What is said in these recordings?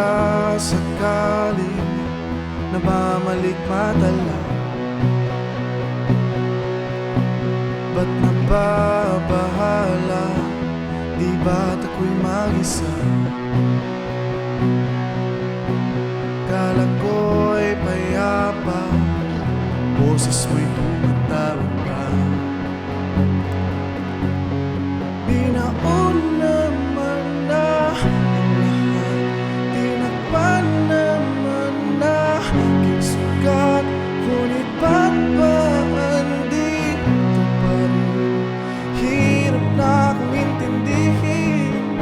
pagkasakaling namamalikmata lang, ba't nababahala? Di ba't ako'y mag-isa? Kala ko'y payapa, boses mo'y tumatawag pa. Binaon naman na ang lahat, tinakpan naman na aking sugat, ngunit ba't ba andito pa rin? Hirap na akong intindihin,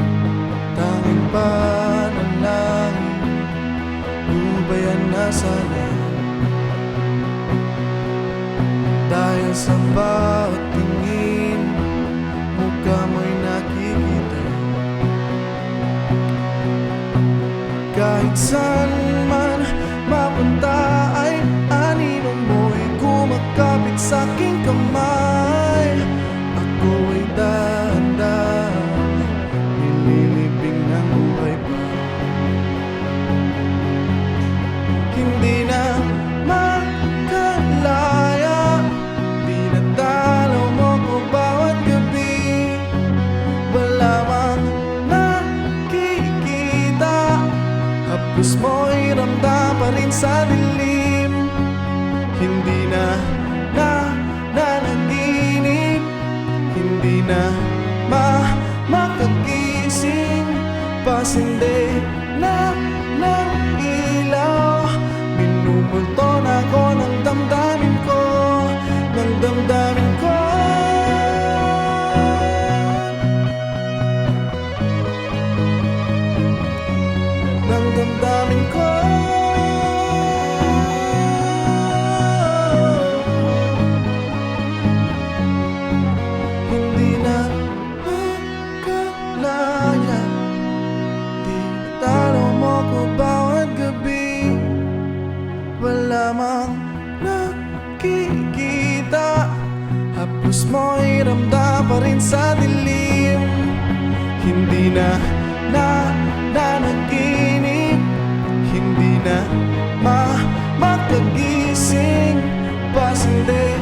tanging panalangin, lubayan na sana. Dahil sa bawat tingin, mukha mo'y nakikita. Kahit saan man mapunta ay anino mo'y kumakapit sa'king kamay. Ako'y dahan-dahan nililibing ng buhay pa. Hindi na makalaya, dinadalaw mo ko bawat gabi. Wala mang nakikita, haplos mo'y ramdam pa rin sa dilim. Hindi na nanaginip, hindi na makagising, pasindi na ng ilaw. Minumulto na ako ng damdamin ko, ng damdamin ko. Ng damdamin ko. Hindi na makalaya, tinatalo mo ko bawat gabi. Wala mang nakikita, haplos mo'y ramdam pa rin sa dilim. Hindi na nanaginip, hindi na makagising, pasindi